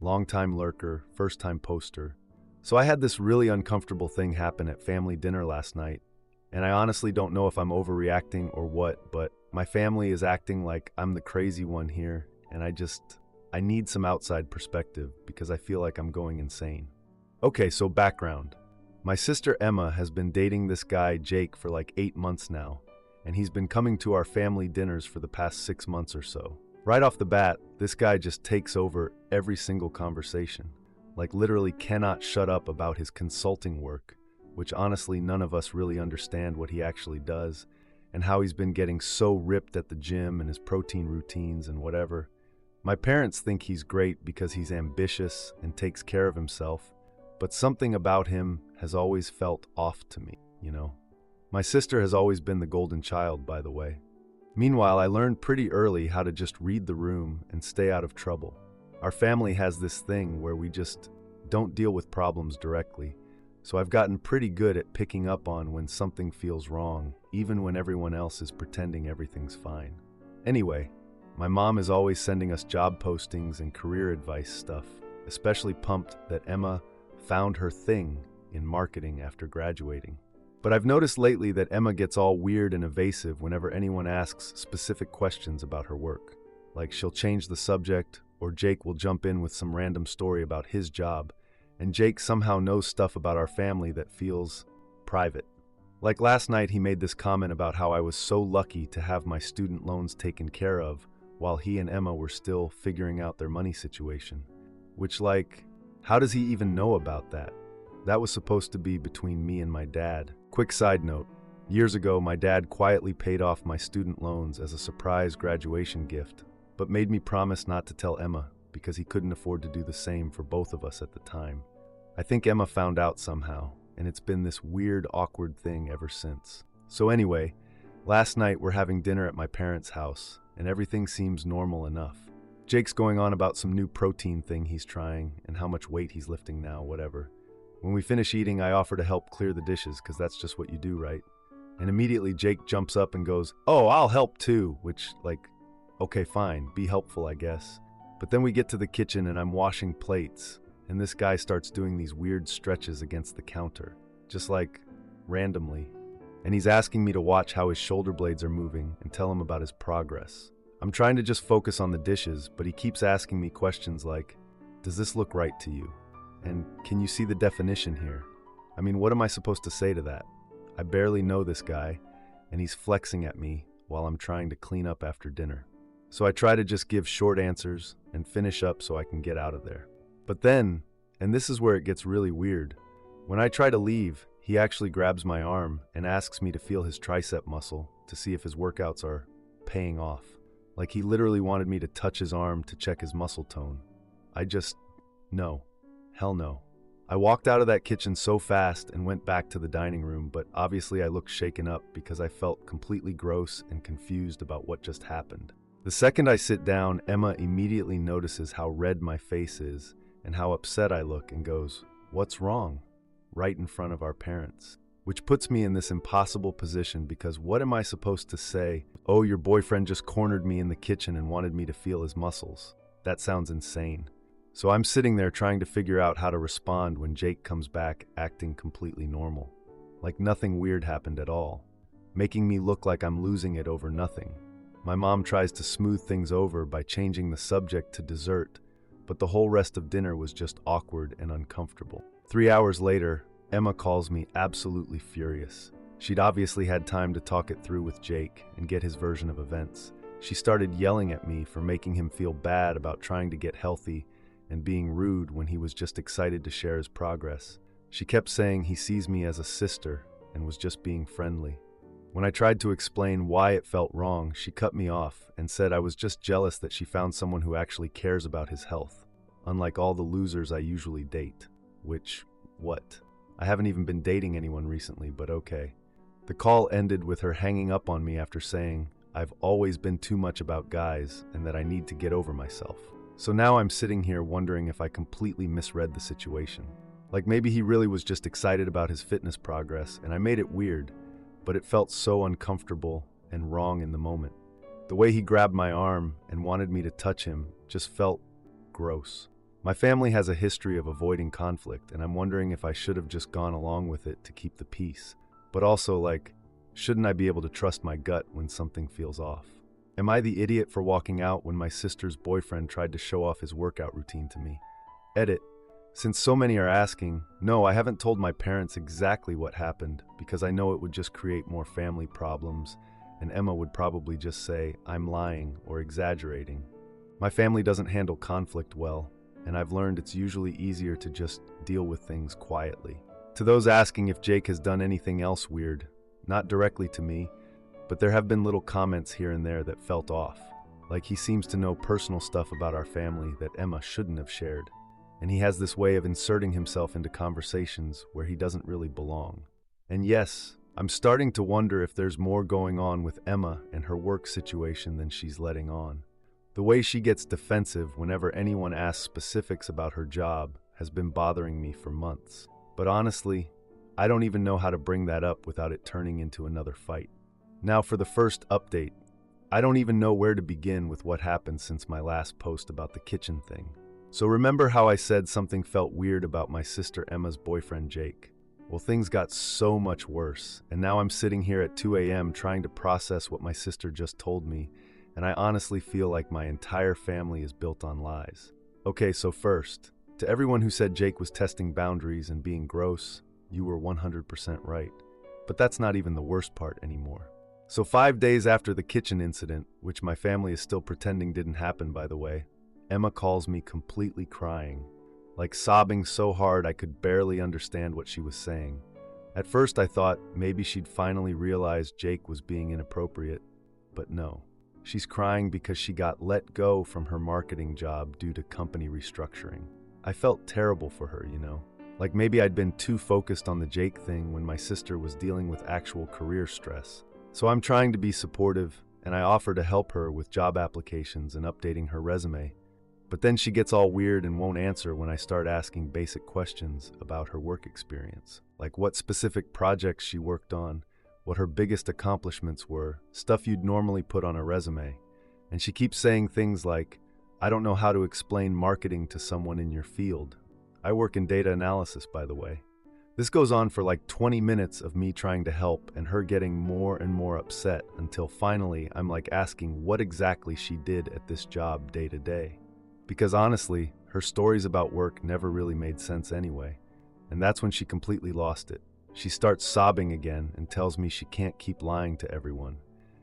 Long-time lurker, first-time poster. So I had this really uncomfortable thing happen at family dinner last night, and I honestly don't know if I'm overreacting or what, but my family is acting like I'm the crazy one here, and I need some outside perspective because I feel like I'm going insane. Okay, so background. My sister Emma has been dating this guy Jake for like 8 months now, and he's been coming to our family dinners for the past 6 months or so. Right off the bat, this guy just takes over every single conversation. Like literally cannot shut up about his consulting work, which honestly none of us really understand what he actually does, and how he's been getting so ripped at the gym and his protein routines and whatever. My parents think he's great because he's ambitious and takes care of himself, but something about him has always felt off to me, you know? My sister has always been the golden child, by the way. Meanwhile, I learned pretty early how to just read the room and stay out of trouble. Our family has this thing where we just don't deal with problems directly, so I've gotten pretty good at picking up on when something feels wrong, even when everyone else is pretending everything's fine. Anyway, my mom is always sending us job postings and career advice stuff, especially pumped that Emma found her thing in marketing after graduating. But I've noticed lately that Emma gets all weird and evasive whenever anyone asks specific questions about her work. Like she'll change the subject, or Jake will jump in with some random story about his job, and Jake somehow knows stuff about our family that feels private. Like last night he made this comment about how I was so lucky to have my student loans taken care of while he and Emma were still figuring out their money situation. Which how does he even know about that? That was supposed to be between me and my dad. Quick side note, years ago my dad quietly paid off my student loans as a surprise graduation gift, but made me promise not to tell Emma because he couldn't afford to do the same for both of us at the time. I think Emma found out somehow, and it's been this weird, awkward thing ever since. So anyway, last night we're having dinner at my parents' house, and everything seems normal enough. Jake's going on about some new protein thing he's trying and how much weight he's lifting now, whatever. When we finish eating, I offer to help clear the dishes because that's just what you do, right? And immediately Jake jumps up and goes, "Oh, I'll help too," which okay, fine, be helpful, I guess. But then we get to the kitchen and I'm washing plates, and this guy starts doing these weird stretches against the counter, just randomly. And he's asking me to watch how his shoulder blades are moving and tell him about his progress. I'm trying to just focus on the dishes, but he keeps asking me questions like, "Does this look right to you? And can you see the definition here?" I mean, what am I supposed to say to that? I barely know this guy, and he's flexing at me while I'm trying to clean up after dinner. So I try to just give short answers and finish up so I can get out of there. But then, and this is where it gets really weird, when I try to leave, he actually grabs my arm and asks me to feel his tricep muscle to see if his workouts are paying off. Like he literally wanted me to touch his arm to check his muscle tone. No. Hell no. I walked out of that kitchen so fast and went back to the dining room, but obviously I looked shaken up because I felt completely gross and confused about what just happened. The second I sit down, Emma immediately notices how red my face is and how upset I look and goes, "What's wrong?" right in front of our parents. Which puts me in this impossible position because what am I supposed to say? "Oh, your boyfriend just cornered me in the kitchen and wanted me to feel his muscles." That sounds insane. So I'm sitting there trying to figure out how to respond when Jake comes back acting completely normal. Like nothing weird happened at all, making me look like I'm losing it over nothing. My mom tries to smooth things over by changing the subject to dessert, but the whole rest of dinner was just awkward and uncomfortable. 3 hours later, Emma calls me absolutely furious. She'd obviously had time to talk it through with Jake and get his version of events. She started yelling at me for making him feel bad about trying to get healthy and being rude when he was just excited to share his progress. She kept saying he sees me as a sister and was just being friendly. When I tried to explain why it felt wrong, she cut me off and said I was just jealous that she found someone who actually cares about his health, unlike all the losers I usually date. Which, what? I haven't even been dating anyone recently, but okay. The call ended with her hanging up on me after saying, "I've always been too much about guys and that I need to get over myself." So now I'm sitting here wondering if I completely misread the situation. Like maybe he really was just excited about his fitness progress and I made it weird, but it felt so uncomfortable and wrong in the moment. The way he grabbed my arm and wanted me to touch him just felt gross. My family has a history of avoiding conflict, and I'm wondering if I should have just gone along with it to keep the peace. But also, shouldn't I be able to trust my gut when something feels off? Am I the idiot for walking out when my sister's boyfriend tried to show off his workout routine to me? Edit. Since so many are asking, no, I haven't told my parents exactly what happened because I know it would just create more family problems, and Emma would probably just say, I'm lying or exaggerating. My family doesn't handle conflict well, and I've learned it's usually easier to just deal with things quietly. To those asking if Jake has done anything else weird, not directly to me, but there have been little comments here and there that felt off. Like he seems to know personal stuff about our family that Emma shouldn't have shared. And he has this way of inserting himself into conversations where he doesn't really belong. And yes, I'm starting to wonder if there's more going on with Emma and her work situation than she's letting on. The way she gets defensive whenever anyone asks specifics about her job has been bothering me for months. But honestly, I don't even know how to bring that up without it turning into another fight. Now for the first update. I don't even know where to begin with what happened since my last post about the kitchen thing. So remember how I said something felt weird about my sister Emma's boyfriend Jake? Well, things got so much worse, and now I'm sitting here at 2 a.m. trying to process what my sister just told me, and I honestly feel like my entire family is built on lies. Okay, so first, to everyone who said Jake was testing boundaries and being gross, you were 100% right. But that's not even the worst part anymore. So 5 days after the kitchen incident, which my family is still pretending didn't happen by the way, Emma calls me completely crying, like sobbing so hard I could barely understand what she was saying. At first I thought maybe she'd finally realized Jake was being inappropriate, but no. She's crying because she got let go from her marketing job due to company restructuring. I felt terrible for her, like maybe I'd been too focused on the Jake thing when my sister was dealing with actual career stress. So I'm trying to be supportive, and I offer to help her with job applications and updating her resume. But then she gets all weird and won't answer when I start asking basic questions about her work experience, like what specific projects she worked on, what her biggest accomplishments were, stuff you'd normally put on a resume. And she keeps saying things like, I don't know how to explain marketing to someone in your field. I work in data analysis, by the way. This goes on for like 20 minutes of me trying to help and her getting more and more upset until finally I'm asking what exactly she did at this job day to day. Because honestly, her stories about work never really made sense anyway. And that's when she completely lost it. She starts sobbing again and tells me she can't keep lying to everyone.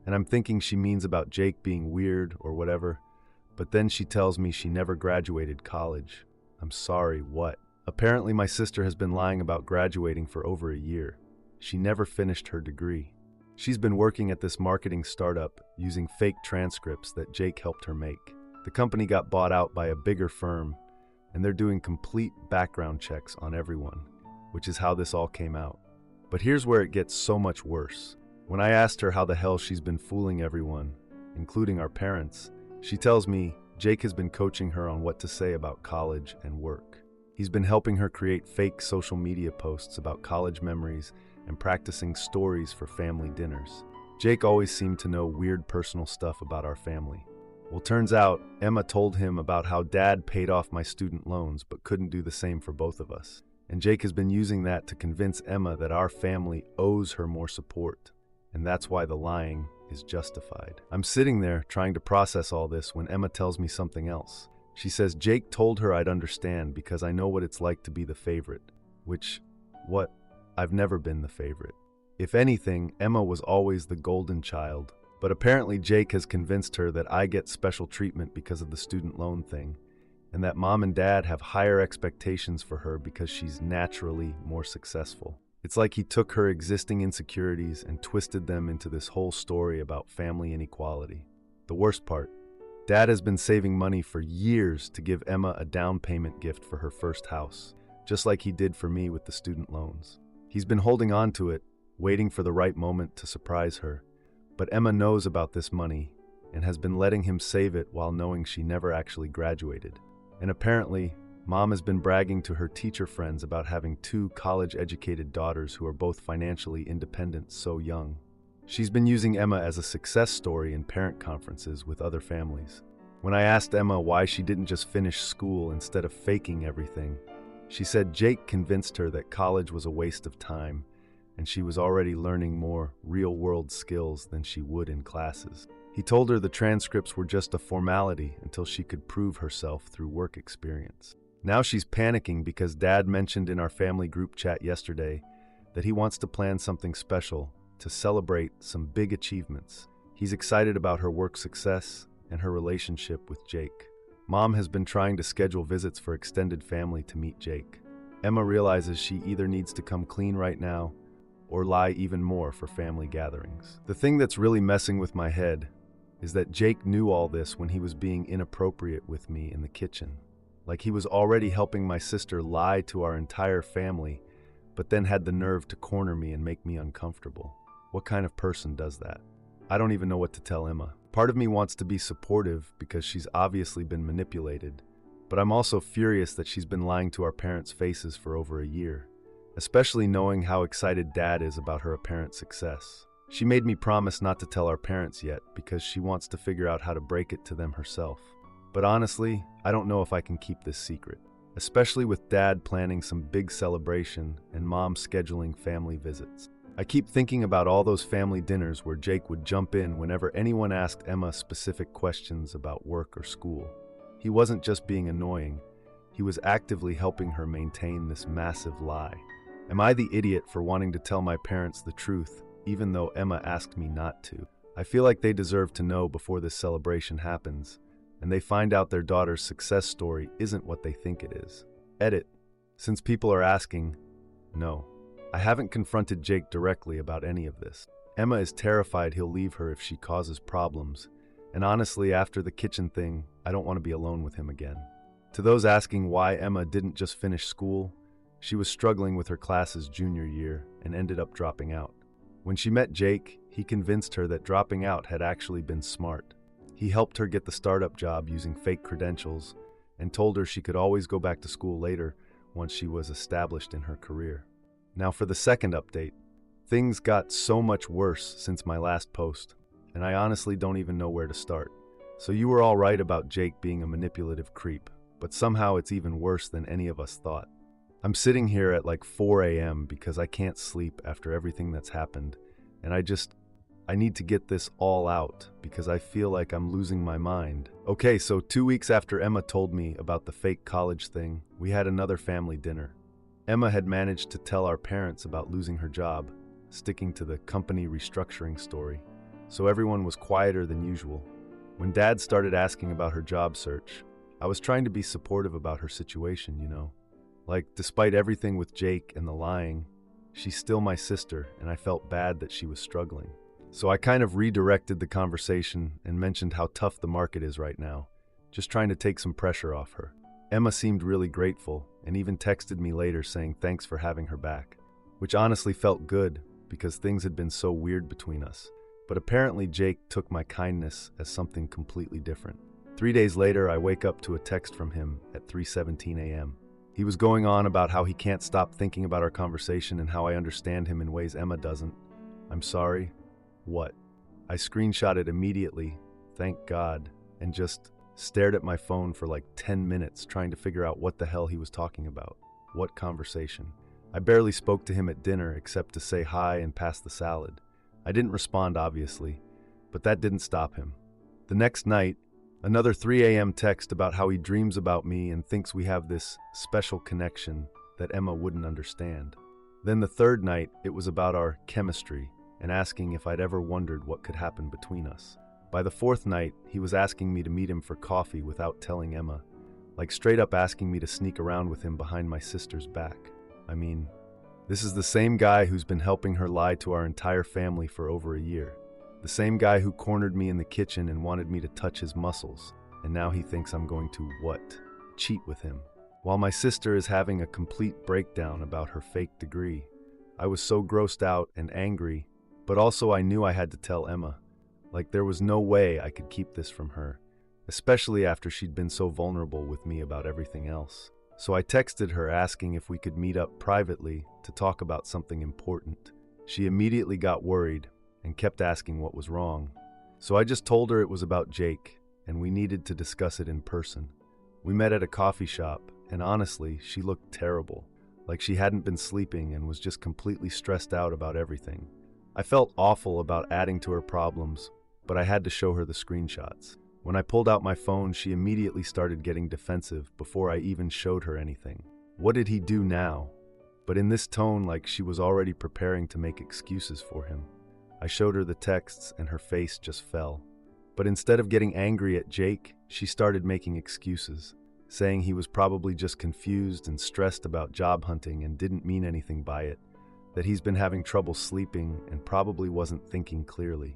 And I'm thinking she means about Jake being weird or whatever. But then she tells me she never graduated college. I'm sorry, what? Apparently my sister has been lying about graduating for over a year. She never finished her degree. She's been working at this marketing startup using fake transcripts that Jake helped her make. The company got bought out by a bigger firm, and they're doing complete background checks on everyone, which is how this all came out. But here's where it gets so much worse. When I asked her how the hell she's been fooling everyone, including our parents, she tells me Jake has been coaching her on what to say about college and work. He's been helping her create fake social media posts about college memories and practicing stories for family dinners. Jake always seemed to know weird personal stuff about our family. Well, turns out Emma told him about how Dad paid off my student loans but couldn't do the same for both of us. And Jake has been using that to convince Emma that our family owes her more support. And that's why the lying is justified. I'm sitting there trying to process all this when Emma tells me something else. She says Jake told her I'd understand because I know what it's like to be the favorite. Which, what? I've never been the favorite. If anything, Emma was always the golden child. But apparently Jake has convinced her that I get special treatment because of the student loan thing, and that Mom and Dad have higher expectations for her because she's naturally more successful. It's like he took her existing insecurities and twisted them into this whole story about family inequality. The worst part, Dad has been saving money for years to give Emma a down payment gift for her first house, just like he did for me with the student loans. He's been holding on to it, waiting for the right moment to surprise her. But Emma knows about this money and has been letting him save it while knowing she never actually graduated. And apparently, Mom has been bragging to her teacher friends about having 2 college-educated daughters who are both financially independent so young. She's been using Emma as a success story in parent conferences with other families. When I asked Emma why she didn't just finish school instead of faking everything, she said Jake convinced her that college was a waste of time and she was already learning more real-world skills than she would in classes. He told her the transcripts were just a formality until she could prove herself through work experience. Now she's panicking because Dad mentioned in our family group chat yesterday that he wants to plan something special to celebrate some big achievements. He's excited about her work success and her relationship with Jake. Mom has been trying to schedule visits for extended family to meet Jake. Emma realizes she either needs to come clean right now or lie even more for family gatherings. The thing that's really messing with my head is that Jake knew all this when he was being inappropriate with me in the kitchen. Like he was already helping my sister lie to our entire family, but then had the nerve to corner me and make me uncomfortable. What kind of person does that? I don't even know what to tell Emma. Part of me wants to be supportive because she's obviously been manipulated, but I'm also furious that she's been lying to our parents' faces for over a year, especially knowing how excited Dad is about her apparent success. She made me promise not to tell our parents yet because she wants to figure out how to break it to them herself. But honestly, I don't know if I can keep this secret, especially with Dad planning some big celebration and Mom scheduling family visits. I keep thinking about all those family dinners where Jake would jump in whenever anyone asked Emma specific questions about work or school. He wasn't just being annoying, he was actively helping her maintain this massive lie. Am I the idiot for wanting to tell my parents the truth, even though Emma asked me not to? I feel like they deserve to know before this celebration happens, and they find out their daughter's success story isn't what they think it is. Edit. Since people are asking, no. I haven't confronted Jake directly about any of this. Emma is terrified he'll leave her if she causes problems, and honestly, after the kitchen thing, I don't want to be alone with him again. To those asking why Emma didn't just finish school, she was struggling with her class's junior year and ended up dropping out. When she met Jake, he convinced her that dropping out had actually been smart. He helped her get the startup job using fake credentials and told her she could always go back to school later once she was established in her career. Now for the second update. Things got so much worse since my last post, and I honestly don't even know where to start. So you were all right about Jake being a manipulative creep, but somehow it's even worse than any of us thought. I'm sitting here at like 4 a.m. because I can't sleep after everything that's happened, and I need to get this all out because I feel like I'm losing my mind. Okay, so 2 weeks after Emma told me about the fake college thing, we had another family dinner. Emma had managed to tell our parents about losing her job, sticking to the company restructuring story, so everyone was quieter than usual. When Dad started asking about her job search, I was trying to be supportive about her situation, you know. Like, despite everything with Jake and the lying, she's still my sister, and I felt bad that she was struggling. So I kind of redirected the conversation and mentioned how tough the market is right now, just trying to take some pressure off her. Emma seemed really grateful and even texted me later saying thanks for having her back, which honestly felt good because things had been so weird between us. But apparently Jake took my kindness as something completely different. 3 days later, I wake up to a text from him at 3:17 a.m. He was going on about how he can't stop thinking about our conversation and how I understand him in ways Emma doesn't. I'm sorry. What? I screenshot it immediately, thank God, and just stared at my phone for like 10 minutes trying to figure out what the hell he was talking about. What conversation? I barely spoke to him at dinner except to say hi and pass the salad. I didn't respond, obviously, but that didn't stop him. The next night, another 3 a.m. text about how he dreams about me and thinks we have this special connection that Emma wouldn't understand. Then the third night, it was about our chemistry and asking if I'd ever wondered what could happen between us. By the fourth night, he was asking me to meet him for coffee without telling Emma, like straight up asking me to sneak around with him behind my sister's back. I mean, this is the same guy who's been helping her lie to our entire family for over a year. The same guy who cornered me in the kitchen and wanted me to touch his muscles. And now he thinks I'm going to, what? Cheat with him. While my sister is having a complete breakdown about her fake degree. I was so grossed out and angry, but also I knew I had to tell Emma. Like there was no way I could keep this from her, especially after she'd been so vulnerable with me about everything else. So I texted her asking if we could meet up privately to talk about something important. She immediately got worried and kept asking what was wrong. So I just told her it was about Jake and we needed to discuss it in person. We met at a coffee shop, and honestly, she looked terrible, like she hadn't been sleeping and was just completely stressed out about everything. I felt awful about adding to her problems, but I had to show her the screenshots. When I pulled out my phone, she immediately started getting defensive before I even showed her anything. What did he do now? But in this tone, like she was already preparing to make excuses for him. I showed her the texts and her face just fell. But instead of getting angry at Jake, she started making excuses, saying he was probably just confused and stressed about job hunting and didn't mean anything by it, that he's been having trouble sleeping and probably wasn't thinking clearly.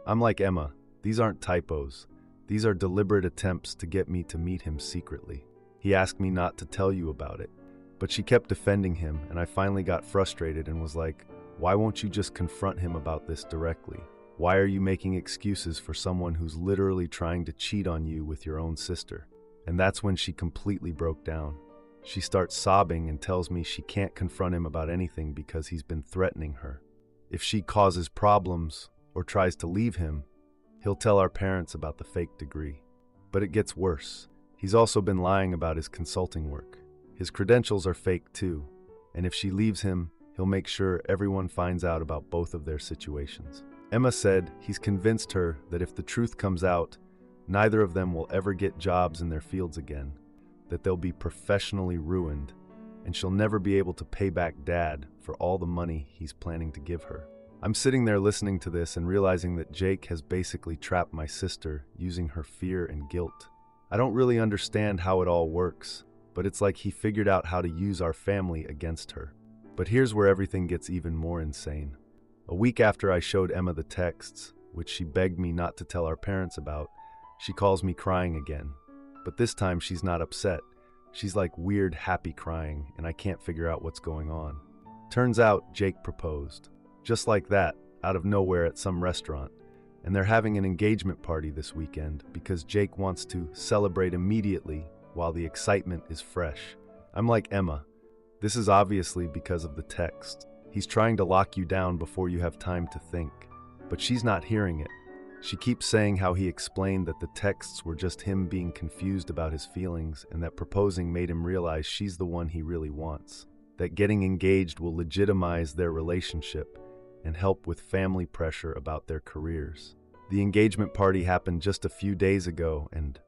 I'm like, Emma, these aren't typos. These are deliberate attempts to get me to meet him secretly. He asked me not to tell you about it, but she kept defending him, and I finally got frustrated and was like, why won't you just confront him about this directly? Why are you making excuses for someone who's literally trying to cheat on you with your own sister? And that's when she completely broke down. She starts sobbing and tells me she can't confront him about anything because he's been threatening her. If she causes problems or tries to leave him, he'll tell our parents about the fake degree. But it gets worse. He's also been lying about his consulting work. His credentials are fake too, and if she leaves him, he'll make sure everyone finds out about both of their situations. Emma said he's convinced her that if the truth comes out, neither of them will ever get jobs in their fields again, that they'll be professionally ruined, and she'll never be able to pay back Dad for all the money he's planning to give her. I'm sitting there listening to this and realizing that Jake has basically trapped my sister using her fear and guilt. I don't really understand how it all works, but it's like he figured out how to use our family against her. But here's where everything gets even more insane. A week after I showed Emma the texts, which she begged me not to tell our parents about, she calls me crying again. But this time she's not upset. She's like weird, happy crying, and I can't figure out what's going on. Turns out Jake proposed. Just like that, out of nowhere at some restaurant. And they're having an engagement party this weekend because Jake wants to celebrate immediately while the excitement is fresh. I'm like, Emma, this is obviously because of the text. He's trying to lock you down before you have time to think. But she's not hearing it. She keeps saying how he explained that the texts were just him being confused about his feelings and that proposing made him realize she's the one he really wants. That getting engaged will legitimize their relationship and help with family pressure about their careers. The engagement party happened just a few days ago, and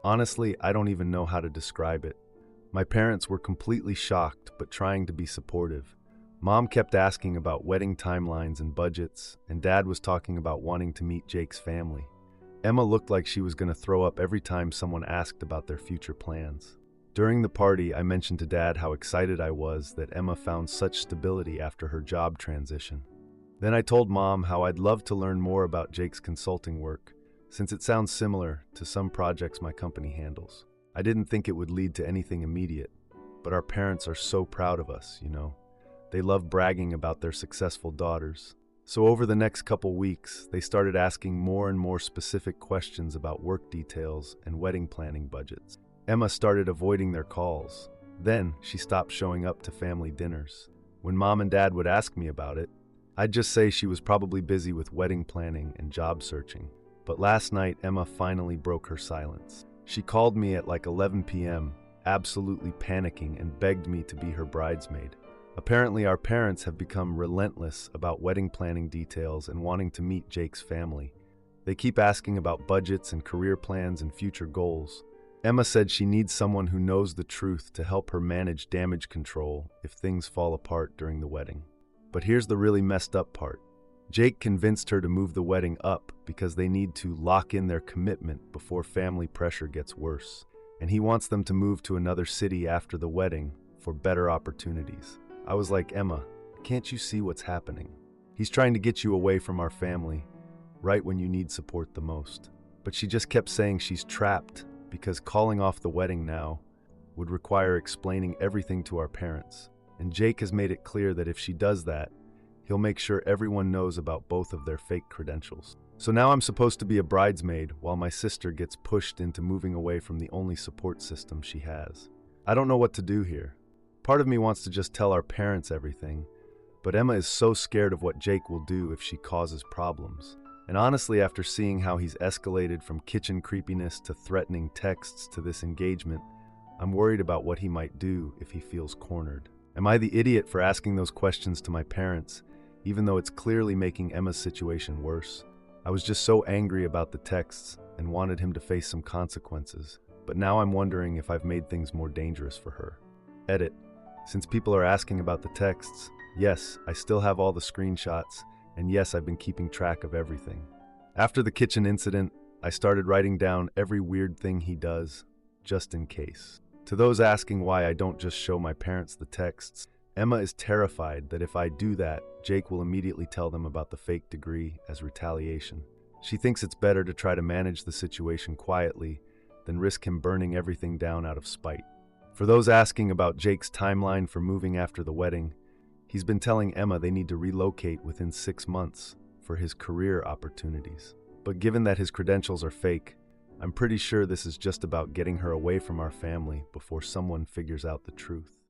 honestly, I don't even know how to describe it. My parents were completely shocked, but trying to be supportive. Mom kept asking about wedding timelines and budgets, and Dad was talking about wanting to meet Jake's family. Emma looked like she was going to throw up every time someone asked about their future plans. During the party, I mentioned to Dad how excited I was that Emma found such stability after her job transition. Then I told Mom how I'd love to learn more about Jake's consulting work, since it sounds similar to some projects my company handles. I didn't think it would lead to anything immediate, but our parents are so proud of us, you know. They love bragging about their successful daughters. So over the next couple weeks, they started asking more and more specific questions about work details and wedding planning budgets. Emma started avoiding their calls. Then she stopped showing up to family dinners. When Mom and Dad would ask me about it, I'd just say she was probably busy with wedding planning and job searching. But last night, Emma finally broke her silence. She called me at like 11 p.m., absolutely panicking, and begged me to be her bridesmaid. Apparently, our parents have become relentless about wedding planning details and wanting to meet Jake's family. They keep asking about budgets and career plans and future goals. Emma said she needs someone who knows the truth to help her manage damage control if things fall apart during the wedding. But here's the really messed up part. Jake convinced her to move the wedding up because they need to lock in their commitment before family pressure gets worse. And he wants them to move to another city after the wedding for better opportunities. I was like, Emma, can't you see what's happening? He's trying to get you away from our family, right when you need support the most. But she just kept saying she's trapped because calling off the wedding now would require explaining everything to our parents. And Jake has made it clear that if she does that, he'll make sure everyone knows about both of their fake credentials. So now I'm supposed to be a bridesmaid while my sister gets pushed into moving away from the only support system she has. I don't know what to do here. Part of me wants to just tell our parents everything, but Emma is so scared of what Jake will do if she causes problems. And honestly, after seeing how he's escalated from kitchen creepiness to threatening texts to this engagement, I'm worried about what he might do if he feels cornered. Am I the idiot for asking those questions to my parents, even though it's clearly making Emma's situation worse? I was just so angry about the texts and wanted him to face some consequences, but now I'm wondering if I've made things more dangerous for her. Edit. Since people are asking about the texts, yes, I still have all the screenshots, and yes, I've been keeping track of everything. After the kitchen incident, I started writing down every weird thing he does, just in case. To those asking why I don't just show my parents the texts, Emma is terrified that if I do that, Jake will immediately tell them about the fake degree as retaliation. She thinks it's better to try to manage the situation quietly than risk him burning everything down out of spite. For those asking about Jake's timeline for moving after the wedding, he's been telling Emma they need to relocate within 6 months for his career opportunities. But given that his credentials are fake, I'm pretty sure this is just about getting her away from our family before someone figures out the truth.